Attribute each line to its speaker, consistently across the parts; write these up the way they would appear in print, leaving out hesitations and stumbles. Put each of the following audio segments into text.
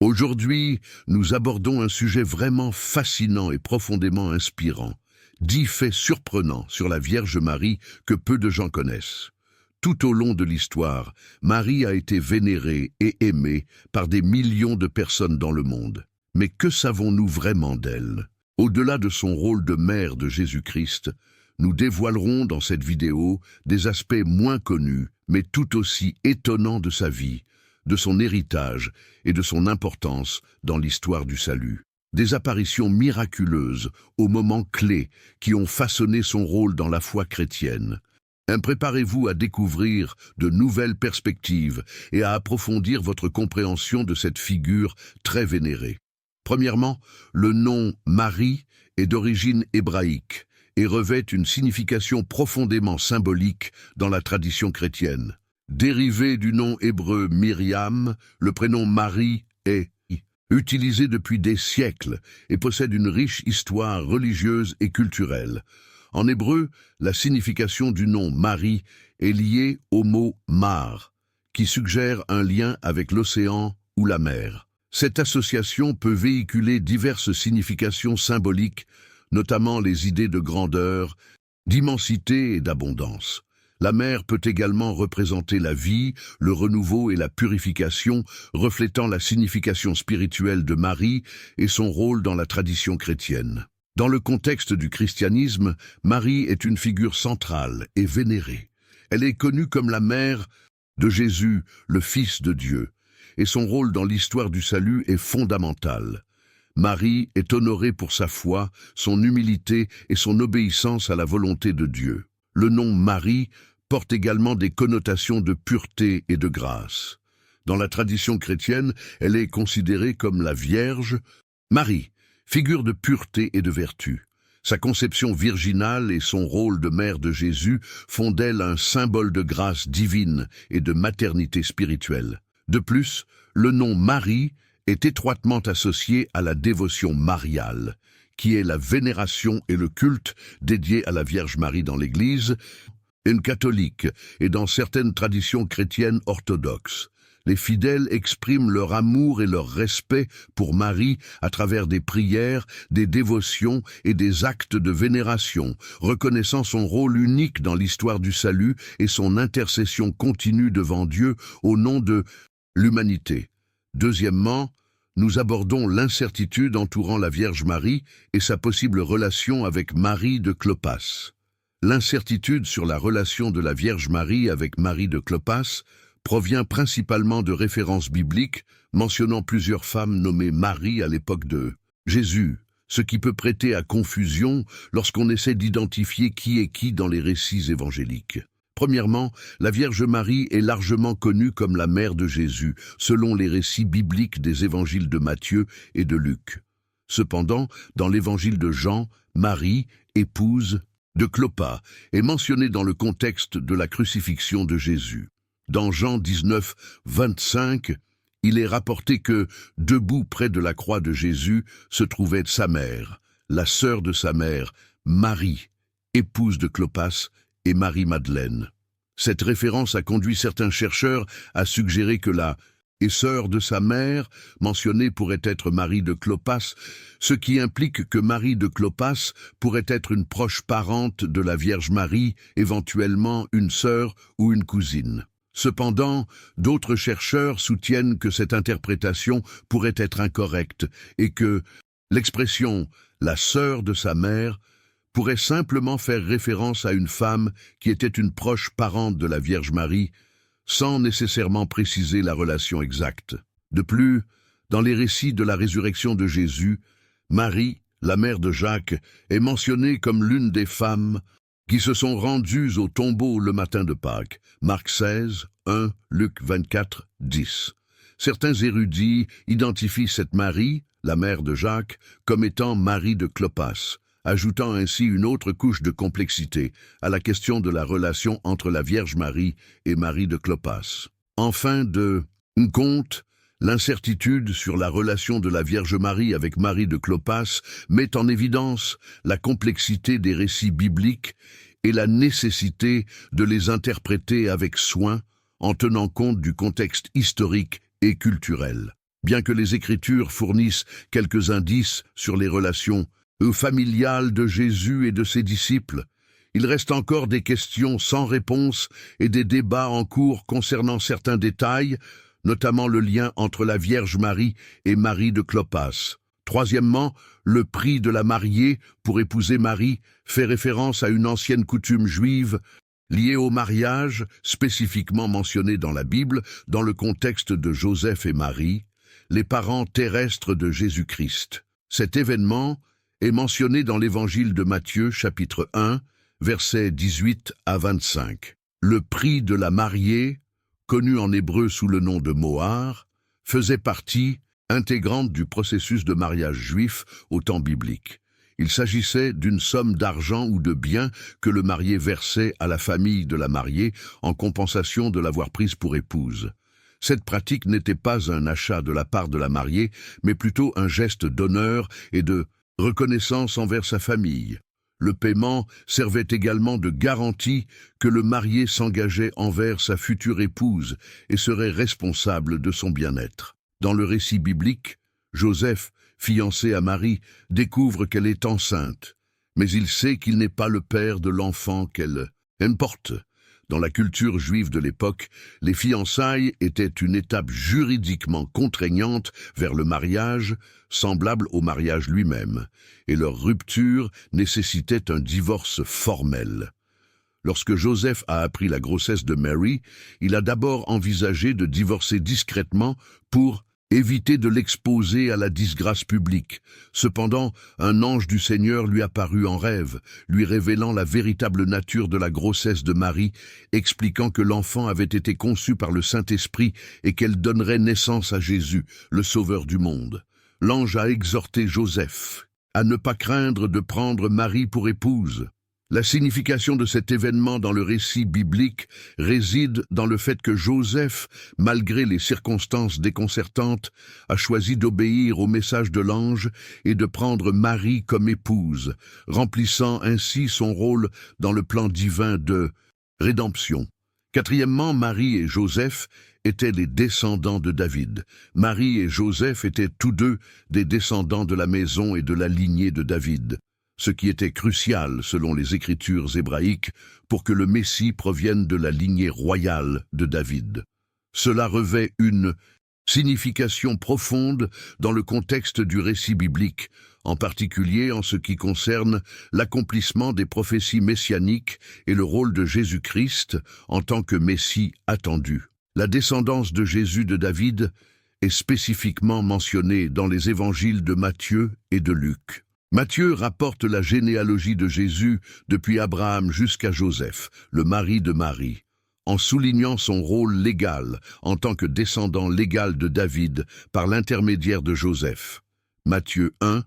Speaker 1: Aujourd'hui, nous abordons un sujet vraiment fascinant et profondément inspirant. 10 faits surprenants sur la Vierge Marie que peu de gens connaissent. Tout au long de l'histoire, Marie a été vénérée et aimée par des millions de personnes dans le monde. Mais que savons-nous vraiment d'elle? Au-delà de son rôle de mère de Jésus-Christ, nous dévoilerons dans cette vidéo des aspects moins connus, mais tout aussi étonnants de sa vie, de son héritage et de son importance dans l'histoire du salut. Des apparitions miraculeuses aux moments clés qui ont façonné son rôle dans la foi chrétienne. Préparez-vous à découvrir de nouvelles perspectives et à approfondir votre compréhension de cette figure très vénérée. Premièrement, le nom Marie est d'origine hébraïque et revêt une signification profondément symbolique dans la tradition chrétienne. Dérivé du nom hébreu Myriam, le prénom Marie est utilisé depuis des siècles et possède une riche histoire religieuse et culturelle. En hébreu, la signification du nom Marie est liée au mot mar, qui suggère un lien avec l'océan ou la mer. Cette association peut véhiculer diverses significations symboliques, notamment les idées de grandeur, d'immensité et d'abondance. La mer peut également représenter la vie, le renouveau et la purification, reflétant la signification spirituelle de Marie et son rôle dans la tradition chrétienne. Dans le contexte du christianisme, Marie est une figure centrale et vénérée. Elle est connue comme la mère de Jésus, le Fils de Dieu, et son rôle dans l'histoire du salut est fondamental. Marie est honorée pour sa foi, son humilité et son obéissance à la volonté de Dieu. Le nom Marie porte également des connotations de pureté et de grâce. Dans la tradition chrétienne, elle est considérée comme la Vierge Marie, figure de pureté et de vertu. Sa conception virginale et son rôle de mère de Jésus font d'elle un symbole de grâce divine et de maternité spirituelle. De plus, le nom Marie est étroitement associé à la dévotion mariale, qui est la vénération et le culte dédié à la Vierge Marie dans l'Église, une catholique et dans certaines traditions chrétiennes orthodoxes. Les fidèles expriment leur amour et leur respect pour Marie à travers des prières, des dévotions et des actes de vénération, reconnaissant son rôle unique dans l'histoire du salut et son intercession continue devant Dieu au nom de l'humanité. Deuxièmement, nous abordons l'incertitude entourant la Vierge Marie et sa possible relation avec Marie de Clopas. L'incertitude sur la relation de la Vierge Marie avec Marie de Clopas provient principalement de références bibliques mentionnant plusieurs femmes nommées Marie à l'époque de Jésus, ce qui peut prêter à confusion lorsqu'on essaie d'identifier qui est qui dans les récits évangéliques. Premièrement, la Vierge Marie est largement connue comme la mère de Jésus, selon les récits bibliques des évangiles de Matthieu et de Luc. Cependant, dans l'évangile de Jean, Marie, épouse de Clopas, est mentionnée dans le contexte de la crucifixion de Jésus. Dans Jean 19, 25, il est rapporté que, debout près de la croix de Jésus, se trouvait sa mère, la sœur de sa mère, Marie, épouse de Clopas, et Marie-Madeleine. Cette référence a conduit certains chercheurs à suggérer que la sœur de sa mère mentionnée pourrait être Marie de Clopas, ce qui implique que Marie de Clopas pourrait être une proche parente de la Vierge Marie, éventuellement une sœur ou une cousine. Cependant, d'autres chercheurs soutiennent que cette interprétation pourrait être incorrecte et que l'expression « la sœur de sa mère » pourrait simplement faire référence à une femme qui était une proche parente de la Vierge Marie, sans nécessairement préciser la relation exacte. De plus, dans les récits de la résurrection de Jésus, Marie, la mère de Jacques, est mentionnée comme l'une des femmes qui se sont rendues au tombeau le matin de Pâques. Marc 16, 1, Luc 24, 10. Certains érudits identifient cette Marie, la mère de Jacques, comme étant Marie de Clopas, ajoutant ainsi une autre couche de complexité à la question de la relation entre la Vierge Marie et Marie de Clopas. En fin de compte, l'incertitude sur la relation de la Vierge Marie avec Marie de Clopas met en évidence la complexité des récits bibliques et la nécessité de les interpréter avec soin en tenant compte du contexte historique et culturel. Bien que les Écritures fournissent quelques indices sur les relations familiales de Jésus et de ses disciples, il reste encore des questions sans réponse et des débats en cours concernant certains détails, notamment le lien entre la Vierge Marie et Marie de Clopas. Troisièmement, le prix de la mariée pour épouser Marie fait référence à une ancienne coutume juive liée au mariage, spécifiquement mentionnée dans la Bible, dans le contexte de Joseph et Marie, les parents terrestres de Jésus-Christ. Cet événement est mentionné dans l'Évangile de Matthieu, chapitre 1, versets 18 à 25. Le prix de la mariée, connu en hébreu sous le nom de mohar, faisait partie intégrante du processus de mariage juif au temps biblique. Il s'agissait d'une somme d'argent ou de biens que le marié versait à la famille de la mariée en compensation de l'avoir prise pour épouse. Cette pratique n'était pas un achat de la part de la mariée, mais plutôt un geste d'honneur et de reconnaissance envers sa famille. Le paiement servait également de garantie que le marié s'engageait envers sa future épouse et serait responsable de son bien-être. Dans le récit biblique, Joseph, fiancé à Marie, découvre qu'elle est enceinte, mais il sait qu'il n'est pas le père de l'enfant qu'elle porte. Dans la culture juive de l'époque, les fiançailles étaient une étape juridiquement contraignante vers le mariage, semblable au mariage lui-même, et leur rupture nécessitait un divorce formel. Lorsque Joseph a appris la grossesse de Mary, il a d'abord envisagé de divorcer discrètement pour éviter de l'exposer à la disgrâce publique. Cependant, un ange du Seigneur lui apparut en rêve, lui révélant la véritable nature de la grossesse de Marie, expliquant que l'enfant avait été conçu par le Saint-Esprit et qu'elle donnerait naissance à Jésus, le Sauveur du monde. L'ange a exhorté Joseph à ne pas craindre de prendre Marie pour épouse. La signification de cet événement dans le récit biblique réside dans le fait que Joseph, malgré les circonstances déconcertantes, a choisi d'obéir au message de l'ange et de prendre Marie comme épouse, remplissant ainsi son rôle dans le plan divin de rédemption. Quatrièmement, Marie et Joseph étaient les descendants de David. Marie et Joseph étaient tous deux des descendants de la maison et de la lignée de David, ce qui était crucial selon les Écritures hébraïques pour que le Messie provienne de la lignée royale de David. Cela revêt une signification profonde dans le contexte du récit biblique, en particulier en ce qui concerne l'accomplissement des prophéties messianiques et le rôle de Jésus-Christ en tant que Messie attendu. La descendance de Jésus de David est spécifiquement mentionnée dans les évangiles de Matthieu et de Luc. Matthieu rapporte la généalogie de Jésus depuis Abraham jusqu'à Joseph, le mari de Marie, en soulignant son rôle légal en tant que descendant légal de David par l'intermédiaire de Joseph. Matthieu 1,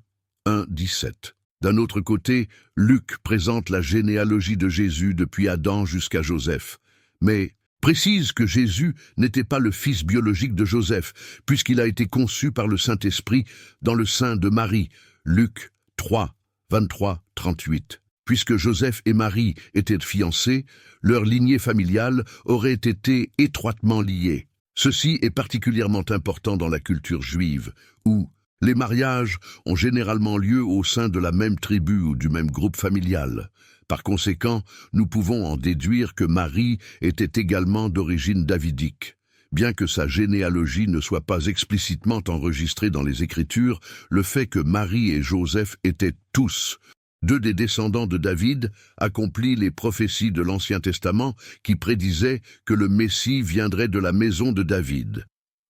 Speaker 1: 17. D'un autre côté, Luc présente la généalogie de Jésus depuis Adam jusqu'à Joseph, mais précise que Jésus n'était pas le fils biologique de Joseph, puisqu'il a été conçu par le Saint-Esprit dans le sein de Marie. Luc 3, 23, 38. Puisque Joseph et Marie étaient fiancés, leur lignée familiale aurait été étroitement liée. Ceci est particulièrement important dans la culture juive, où les mariages ont généralement lieu au sein de la même tribu ou du même groupe familial. Par conséquent, nous pouvons en déduire que Marie était également d'origine davidique. Bien que sa généalogie ne soit pas explicitement enregistrée dans les Écritures, le fait que Marie et Joseph étaient tous deux des descendants de David accomplit les prophéties de l'Ancien Testament qui prédisaient que le Messie viendrait de la maison de David.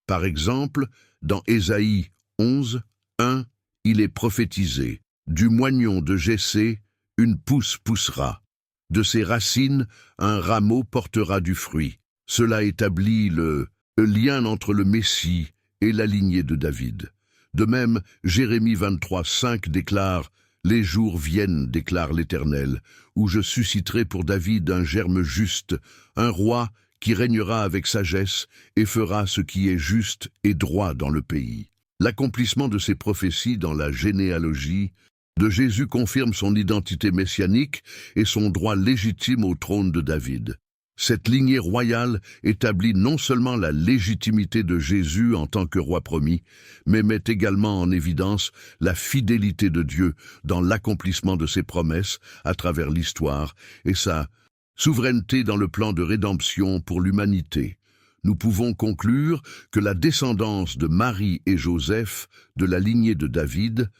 Speaker 1: Par exemple, dans Ésaïe 11, 1, il est prophétisé « Du moignon de Jessé, une pousse poussera. De ses racines, un rameau portera du fruit. » Cela établit le lien entre le Messie et la lignée de David. De même, Jérémie 23, 5 déclare « Les jours viennent, déclare l'Éternel, où je susciterai pour David un germe juste, un roi qui régnera avec sagesse et fera ce qui est juste et droit dans le pays. » L'accomplissement de ces prophéties dans la généalogie de Jésus confirme son identité messianique et son droit légitime au trône de David. Cette lignée royale établit non seulement la légitimité de Jésus en tant que roi promis, mais met également en évidence la fidélité de Dieu dans l'accomplissement de ses promesses à travers l'histoire et sa souveraineté dans le plan de rédemption pour l'humanité. Nous pouvons conclure que la descendance de Marie et Joseph, de la lignée de David,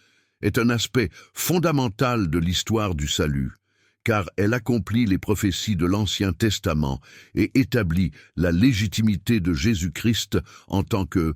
Speaker 1: est un aspect fondamental de l'histoire du salut, car elle accomplit les prophéties de l'Ancien Testament et établit la légitimité de Jésus-Christ en tant que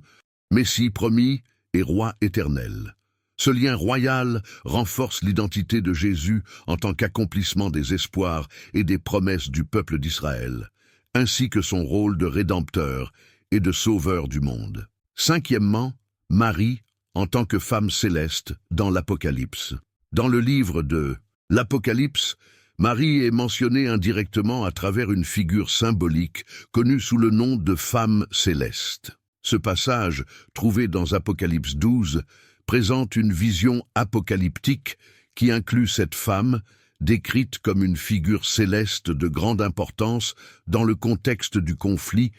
Speaker 1: Messie promis et roi éternel. Ce lien royal renforce l'identité de Jésus en tant qu'accomplissement des espoirs et des promesses du peuple d'Israël, ainsi que son rôle de rédempteur et de sauveur du monde. Cinquièmement, Marie en tant que femme céleste dans l'Apocalypse. Dans le livre de l'Apocalypse, Marie est mentionnée indirectement à travers une figure symbolique connue sous le nom de femme céleste. Ce passage, trouvé dans Apocalypse 12, présente une vision apocalyptique qui inclut cette femme, décrite comme une figure céleste de grande importance dans le contexte du conflit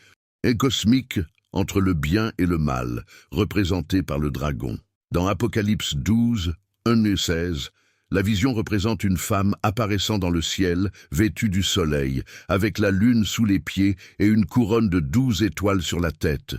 Speaker 1: et cosmique entre le bien et le mal, représenté par le dragon. Dans Apocalypse 12, 1 et 16, la vision représente une femme apparaissant dans le ciel, vêtue du soleil, avec la lune sous les pieds et une couronne de 12 étoiles sur la tête.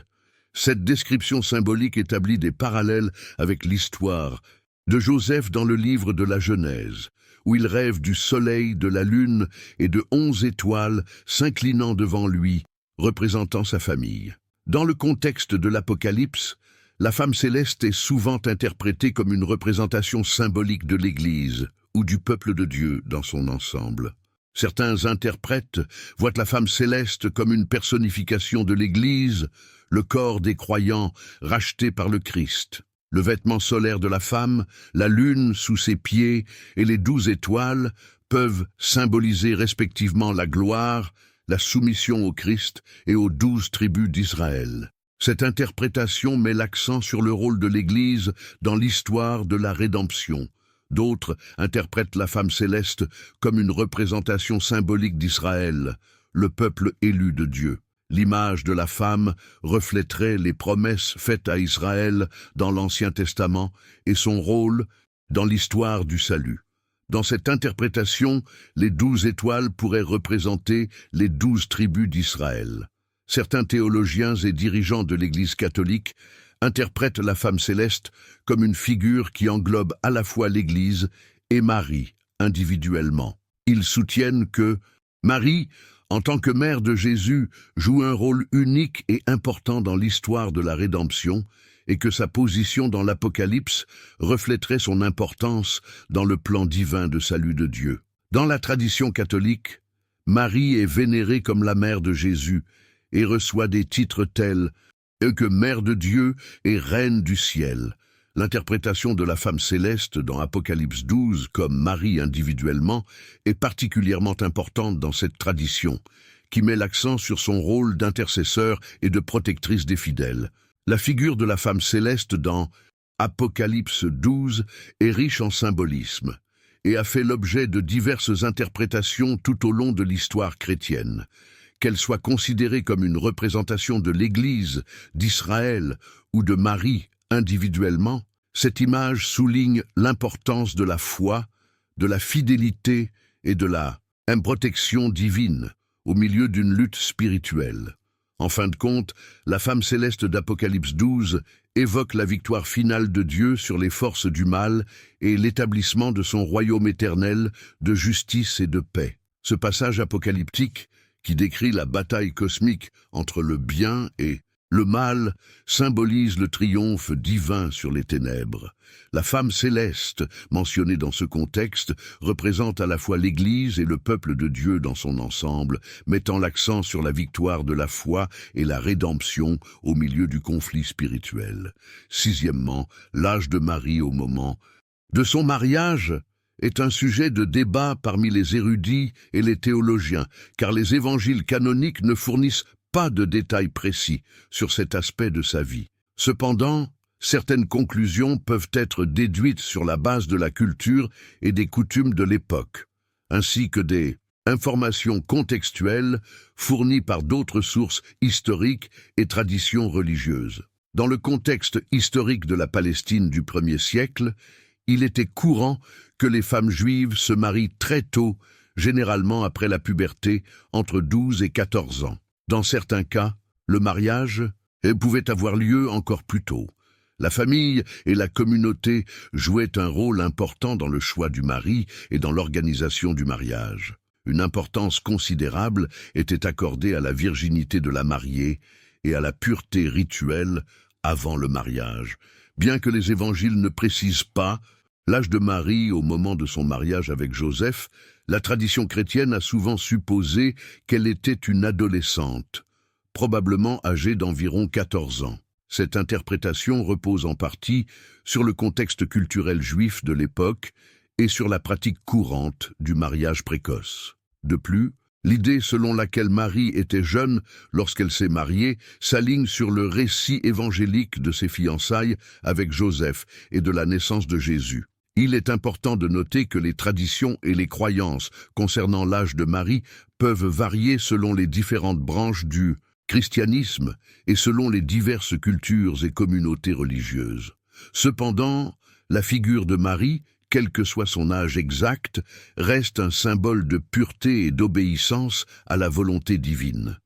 Speaker 1: Cette description symbolique établit des parallèles avec l'histoire de Joseph dans le livre de la Genèse, où il rêve du soleil, de la lune et de 11 étoiles s'inclinant devant lui, représentant sa famille. Dans le contexte de l'Apocalypse, la femme céleste est souvent interprétée comme une représentation symbolique de l'Église ou du peuple de Dieu dans son ensemble. Certains interprètes voient la femme céleste comme une personnification de l'Église, le corps des croyants rachetés par le Christ. Le vêtement solaire de la femme, la lune sous ses pieds et les 12 étoiles peuvent symboliser respectivement la gloire, la soumission au Christ et aux 12 tribus d'Israël. Cette interprétation met l'accent sur le rôle de l'Église dans l'histoire de la rédemption. D'autres interprètent la femme céleste comme une représentation symbolique d'Israël, le peuple élu de Dieu. L'image de la femme reflèterait les promesses faites à Israël dans l'Ancien Testament et son rôle dans l'histoire du salut. Dans cette interprétation, les 12 étoiles pourraient représenter les 12 tribus d'Israël. Certains théologiens et dirigeants de l'Église catholique interprètent la femme céleste comme une figure qui englobe à la fois l'Église et Marie individuellement. Ils soutiennent que Marie, en tant que mère de Jésus, joue un rôle unique et important dans l'histoire de la rédemption et que sa position dans l'Apocalypse reflèterait son importance dans le plan divin de salut de Dieu. Dans la tradition catholique, Marie est vénérée comme la mère de Jésus et reçoit des titres tels que Mère de Dieu et Reine du ciel. L'interprétation de la femme céleste dans Apocalypse 12 comme Marie individuellement est particulièrement importante dans cette tradition, qui met l'accent sur son rôle d'intercesseur et de protectrice des fidèles. La figure de la femme céleste dans Apocalypse 12 est riche en symbolisme et a fait l'objet de diverses interprétations tout au long de l'histoire chrétienne. Qu'elle soit considérée comme une représentation de l'Église, d'Israël ou de Marie individuellement, cette image souligne l'importance de la foi, de la fidélité et de la protection divine au milieu d'une lutte spirituelle. En fin de compte, la femme céleste d'Apocalypse 12 évoque la victoire finale de Dieu sur les forces du mal et l'établissement de son royaume éternel de justice et de paix. Ce passage apocalyptique, qui décrit la bataille cosmique entre le bien et le mal, symbolise le triomphe divin sur les ténèbres. La femme céleste, mentionnée dans ce contexte, représente à la fois l'Église et le peuple de Dieu dans son ensemble, mettant l'accent sur la victoire de la foi et la rédemption au milieu du conflit spirituel. Sixièmement, l'âge de Marie au moment de son mariage est un sujet de débat parmi les érudits et les théologiens, car les évangiles canoniques ne fournissent pas de détails précis sur cet aspect de sa vie. Cependant, certaines conclusions peuvent être déduites sur la base de la culture et des coutumes de l'époque, ainsi que des Informations contextuelles fournies par d'autres sources historiques et traditions religieuses. Dans le contexte historique de la Palestine du 1er siècle, il était courant que les femmes juives se marient très tôt, généralement après la puberté, entre 12 et 14 ans. Dans certains cas, le mariage pouvait avoir lieu encore plus tôt. La famille et la communauté jouaient un rôle important dans le choix du mari et dans l'organisation du mariage. Une importance considérable était accordée à la virginité de la mariée et à la pureté rituelle avant le mariage. Bien que les évangiles ne précisent pas l'âge de Marie au moment de son mariage avec Joseph, la tradition chrétienne a souvent supposé qu'elle était une adolescente, probablement âgée d'environ 14 ans. Cette interprétation repose en partie sur le contexte culturel juif de l'époque et sur la pratique courante du mariage précoce. De plus, l'idée selon laquelle Marie était jeune lorsqu'elle s'est mariée s'aligne sur le récit évangélique de ses fiançailles avec Joseph et de la naissance de Jésus. Il est important de noter que les traditions et les croyances concernant l'âge de Marie peuvent varier selon les différentes branches du christianisme et selon les diverses cultures et communautés religieuses. Cependant, la figure de Marie, quel que soit son âge exact, reste un symbole de pureté et d'obéissance à la volonté divine.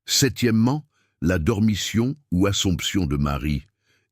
Speaker 1: Septièmement, la dormition ou assomption de Marie,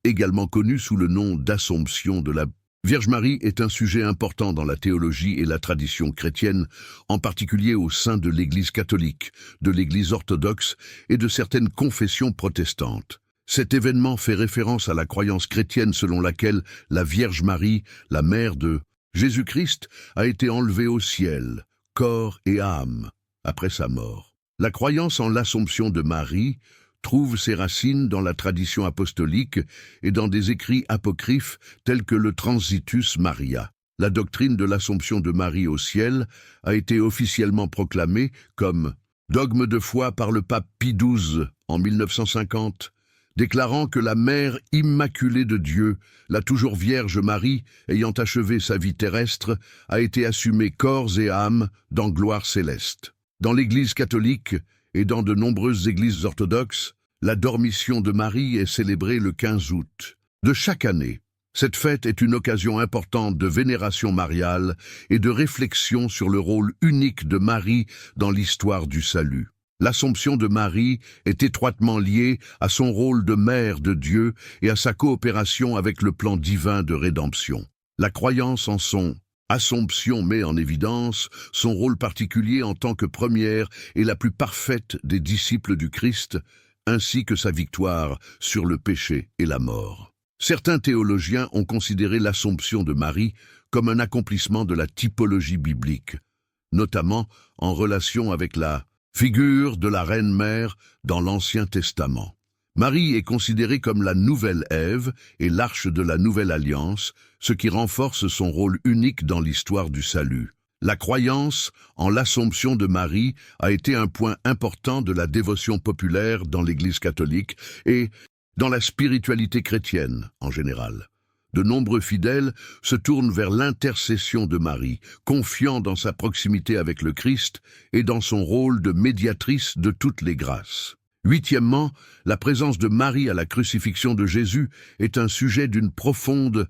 Speaker 1: également connue sous le nom d'assomption de la Vierge Marie, est un sujet important dans la théologie et la tradition chrétienne, en particulier au sein de l'Église catholique, de l'Église orthodoxe et de certaines confessions protestantes. Cet événement fait référence à la croyance chrétienne selon laquelle la Vierge Marie, la mère de Jésus-Christ, a été enlevée au ciel, corps et âme, après sa mort. La croyance en l'Assomption de Marie trouve ses racines dans la tradition apostolique et dans des écrits apocryphes tels que le Transitus Maria. La doctrine de l'Assomption de Marie au ciel a été officiellement proclamée comme dogme de foi par le pape Pie XII en 1950, déclarant que la Mère immaculée de Dieu, la toujours Vierge Marie, ayant achevé sa vie terrestre, a été assumée corps et âme dans gloire céleste. Dans l'Église catholique et dans de nombreuses églises orthodoxes, la Dormition de Marie est célébrée le 15 août de chaque année. Cette fête est une occasion importante de vénération mariale et de réflexion sur le rôle unique de Marie dans l'histoire du salut. L'Assomption de Marie est étroitement liée à son rôle de mère de Dieu et à sa coopération avec le plan divin de rédemption. La croyance en son Assomption met en évidence son rôle particulier en tant que première et la plus parfaite des disciples du Christ, ainsi que sa victoire sur le péché et la mort. Certains théologiens ont considéré l'Assomption de Marie comme un accomplissement de la typologie biblique, notamment en relation avec la figure de la Reine Mère dans l'Ancien Testament. Marie est considérée comme la nouvelle Ève et l'arche de la nouvelle alliance, ce qui renforce son rôle unique dans l'histoire du salut. La croyance en l'Assomption de Marie a été un point important de la dévotion populaire dans l'Église catholique et dans la spiritualité chrétienne en général. De nombreux fidèles se tournent vers l'intercession de Marie, confiant dans sa proximité avec le Christ et dans son rôle de médiatrice de toutes les grâces. Huitièmement, la présence de Marie à la crucifixion de Jésus est un sujet d'une profonde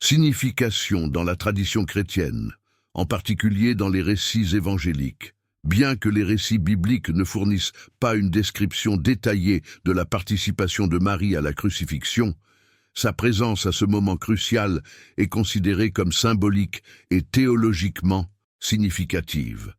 Speaker 1: signification dans la tradition chrétienne, en particulier dans les récits évangéliques. Bien que les récits bibliques ne fournissent pas une description détaillée de la participation de Marie à la crucifixion, sa présence à ce moment crucial est considérée comme symbolique et théologiquement significative.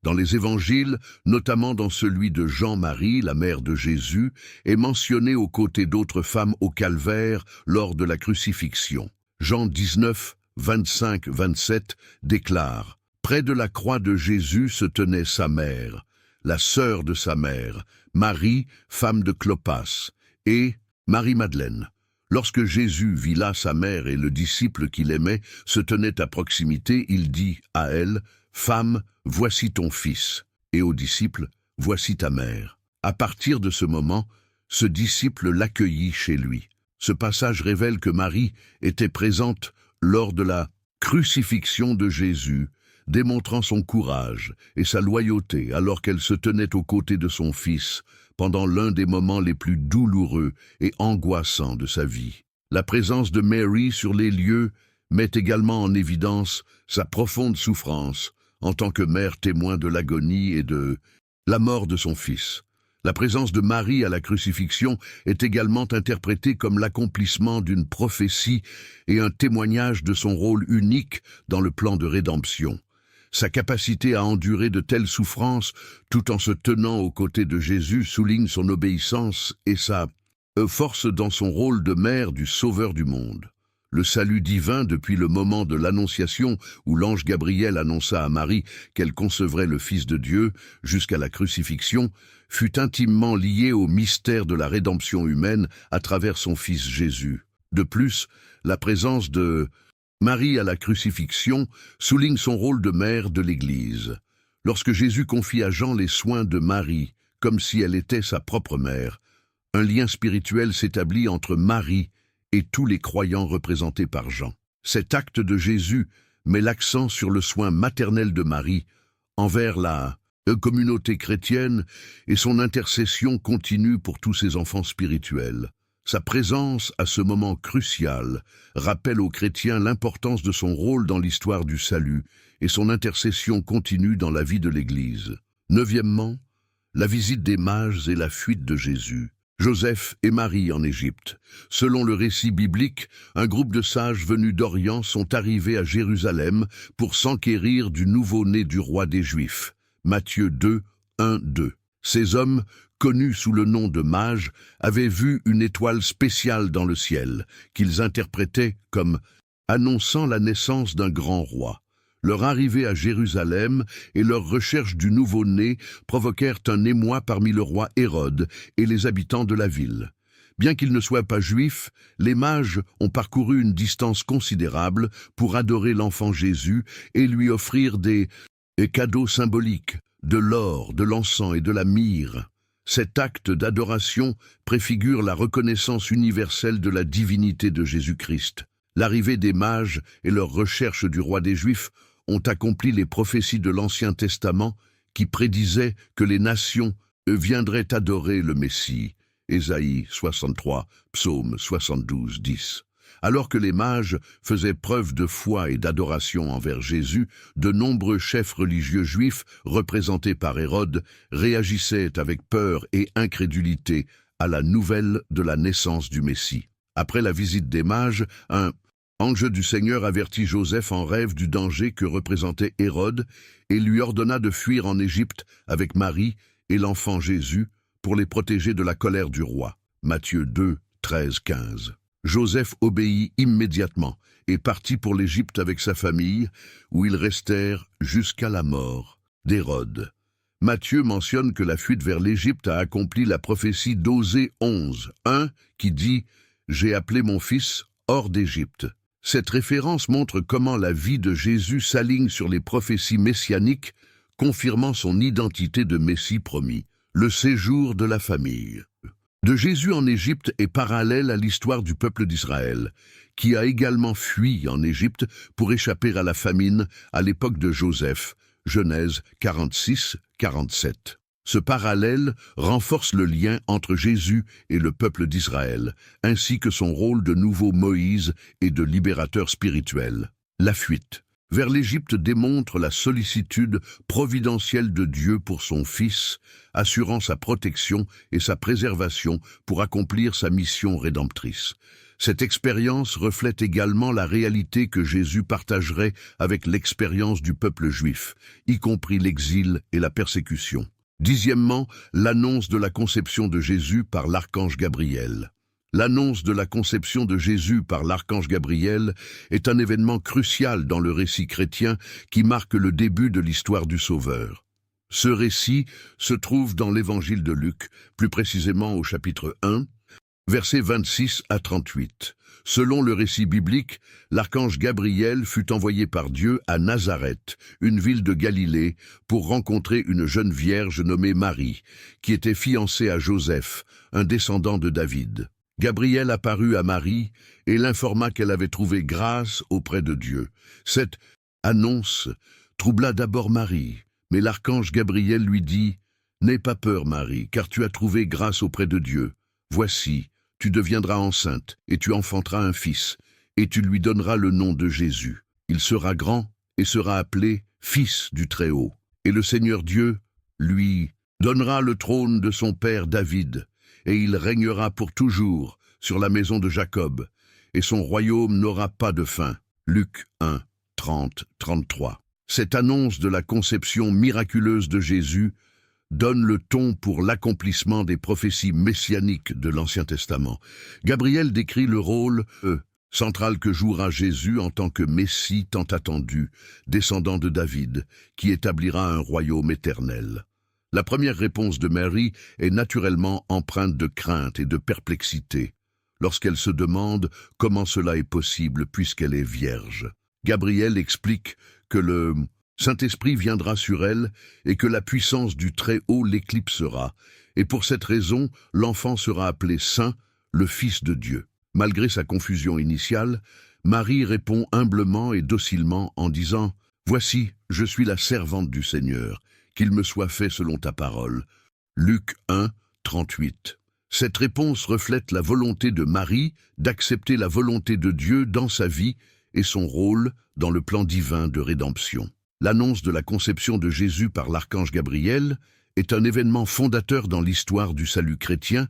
Speaker 1: Dans les évangiles, notamment dans celui de Jean-Marie, la mère de Jésus, est mentionnée aux côtés d'autres femmes au calvaire lors de la crucifixion. Jean 19, 25-27 déclare « Près de la croix de Jésus se tenait sa mère, la sœur de sa mère, Marie, femme de Clopas, et Marie-Madeleine. Lorsque Jésus vit là sa mère et le disciple qu'il aimait se tenait à proximité, il dit à elle « Femme, voici ton fils » et au disciple « Voici ta mère ». À partir de ce moment, ce disciple l'accueillit chez lui. Ce passage révèle que Marie était présente lors de la crucifixion de Jésus, démontrant son courage et sa loyauté alors qu'elle se tenait aux côtés de son fils pendant l'un des moments les plus douloureux et angoissants de sa vie. La présence de Mary sur les lieux met également en évidence sa profonde souffrance en tant que mère témoin de l'agonie et de la mort de son fils. La présence de Marie à la crucifixion est également interprétée comme l'accomplissement d'une prophétie et un témoignage de son rôle unique dans le plan de rédemption. Sa capacité à endurer de telles souffrances tout en se tenant aux côtés de Jésus souligne son obéissance et sa force dans son rôle de mère du Sauveur du monde. Le salut divin depuis le moment de l'Annonciation où l'ange Gabriel annonça à Marie qu'elle concevrait le Fils de Dieu jusqu'à la crucifixion fut intimement lié au mystère de la rédemption humaine à travers son Fils Jésus. De plus, la présence de Marie à la crucifixion souligne son rôle de mère de l'Église. Lorsque Jésus confie à Jean les soins de Marie, comme si elle était sa propre mère, un lien spirituel s'établit entre Marie et tous les croyants représentés par Jean. Cet acte de Jésus met l'accent sur le soin maternel de Marie envers la communauté chrétienne et son intercession continue pour tous ses enfants spirituels. Sa présence à ce moment crucial rappelle aux chrétiens l'importance de son rôle dans l'histoire du salut et son intercession continue dans la vie de l'Église. Neuvièmement, la visite des mages et la fuite de Jésus. Joseph et Marie en Égypte. Selon le récit biblique, un groupe de sages venus d'Orient sont arrivés à Jérusalem pour s'enquérir du nouveau-né du roi des Juifs. Matthieu 2, 1-2. Ces hommes, connus sous le nom de mages, avaient vu une étoile spéciale dans le ciel, qu'ils interprétaient comme annonçant la naissance d'un grand roi. Leur arrivée à Jérusalem et leur recherche du nouveau-né provoquèrent un émoi parmi le roi Hérode et les habitants de la ville. Bien qu'ils ne soient pas juifs, les mages ont parcouru une distance considérable pour adorer l'enfant Jésus et lui offrir des cadeaux symboliques, de l'or, de l'encens et de la myrrhe. Cet acte d'adoration préfigure la reconnaissance universelle de la divinité de Jésus-Christ. L'arrivée des mages et leur recherche du roi des Juifs ont accompli les prophéties de l'Ancien Testament qui prédisaient que les nations viendraient adorer le Messie. Ésaïe 63, Psaume 72, 10. Alors que les mages faisaient preuve de foi et d'adoration envers Jésus, de nombreux chefs religieux juifs, représentés par Hérode, réagissaient avec peur et incrédulité à la nouvelle de la naissance du Messie. Après la visite des mages, un ange du Seigneur avertit Joseph en rêve du danger que représentait Hérode et lui ordonna de fuir en Égypte avec Marie et l'enfant Jésus pour les protéger de la colère du roi. Matthieu 2, 13, 15. Joseph obéit immédiatement et partit pour l'Égypte avec sa famille, où ils restèrent jusqu'à la mort d'Hérode. Matthieu mentionne que la fuite vers l'Égypte a accompli la prophétie d'Osée 11, 1, qui dit « J'ai appelé mon fils hors d'Égypte ». Cette référence montre comment la vie de Jésus s'aligne sur les prophéties messianiques, confirmant son identité de Messie promis. Le séjour de la famille de Jésus en Égypte est parallèle à l'histoire du peuple d'Israël, qui a également fui en Égypte pour échapper à la famine à l'époque de Joseph, Genèse 46, 47. Ce parallèle renforce le lien entre Jésus et le peuple d'Israël, ainsi que son rôle de nouveau Moïse et de libérateur spirituel. La fuite vers l'Égypte démontre la sollicitude providentielle de Dieu pour son Fils, assurant sa protection et sa préservation pour accomplir sa mission rédemptrice. Cette expérience reflète également la réalité que Jésus partagerait avec l'expérience du peuple juif, y compris l'exil et la persécution. Dixièmement, l'annonce de la conception de Jésus par l'archange Gabriel. L'annonce de la conception de Jésus par l'archange Gabriel est un événement crucial dans le récit chrétien qui marque le début de l'histoire du Sauveur. Ce récit se trouve dans l'évangile de Luc, plus précisément au chapitre 1, versets 26 à 38. Selon le récit biblique, l'archange Gabriel fut envoyé par Dieu à Nazareth, une ville de Galilée, pour rencontrer une jeune vierge nommée Marie, qui était fiancée à Joseph, un descendant de David. Gabriel apparut à Marie et l'informa qu'elle avait trouvé grâce auprès de Dieu. Cette annonce troubla d'abord Marie, mais l'archange Gabriel lui dit « N'aie pas peur, Marie, car tu as trouvé grâce auprès de Dieu. Voici, tu deviendras enceinte, et tu enfanteras un fils, et tu lui donneras le nom de Jésus. Il sera grand, et sera appelé Fils du Très-Haut. Et le Seigneur Dieu lui donnera le trône de son père David, et il régnera pour toujours sur la maison de Jacob, et son royaume n'aura pas de fin. » Luc 1, 30-33. Cette annonce de la conception miraculeuse de Jésus donne le ton pour l'accomplissement des prophéties messianiques de l'Ancien Testament. Gabriel décrit le rôle central que jouera Jésus en tant que Messie tant attendu, descendant de David, qui établira un royaume éternel. La première réponse de Marie est naturellement empreinte de crainte et de perplexité, lorsqu'elle se demande comment cela est possible puisqu'elle est vierge. Gabriel explique que le Saint-Esprit viendra sur elle et que la puissance du Très-Haut l'éclipsera, et pour cette raison, l'enfant sera appelé Saint, le Fils de Dieu. Malgré sa confusion initiale, Marie répond humblement et docilement en disant « Voici, je suis la servante du Seigneur, qu'il me soit fait selon ta parole. » Luc 1, 38. Cette réponse reflète la volonté de Marie d'accepter la volonté de Dieu dans sa vie et son rôle dans le plan divin de rédemption. L'annonce de la conception de Jésus par l'archange Gabriel est un événement fondateur dans l'histoire du salut chrétien,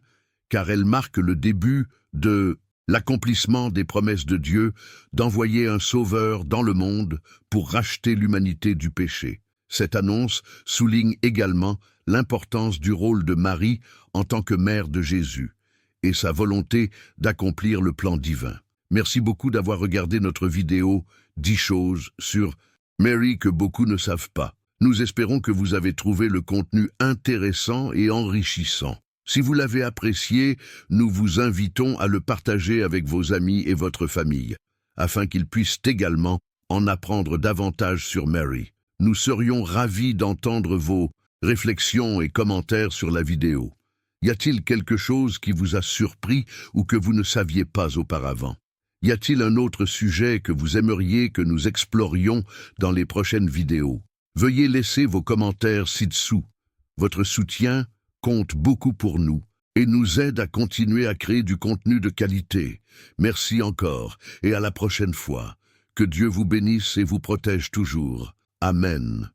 Speaker 1: car elle marque le début de l'accomplissement des promesses de Dieu d'envoyer un sauveur dans le monde pour racheter l'humanité du péché. Cette annonce souligne également l'importance du rôle de Marie en tant que mère de Jésus et sa volonté d'accomplir le plan divin. Merci beaucoup d'avoir regardé notre vidéo 10 choses sur Mary que beaucoup ne savent pas. Nous espérons que vous avez trouvé le contenu intéressant et enrichissant. Si vous l'avez apprécié, nous vous invitons à le partager avec vos amis et votre famille, afin qu'ils puissent également en apprendre davantage sur Mary. Nous serions ravis d'entendre vos réflexions et commentaires sur la vidéo. Y a-t-il quelque chose qui vous a surpris ou que vous ne saviez pas auparavant? Y a-t-il un autre sujet que vous aimeriez que nous explorions dans les prochaines vidéos? Veuillez laisser vos commentaires ci-dessous. Votre soutien compte beaucoup pour nous et nous aide à continuer à créer du contenu de qualité. Merci encore et à la prochaine fois. Que Dieu vous bénisse et vous protège toujours. Amen.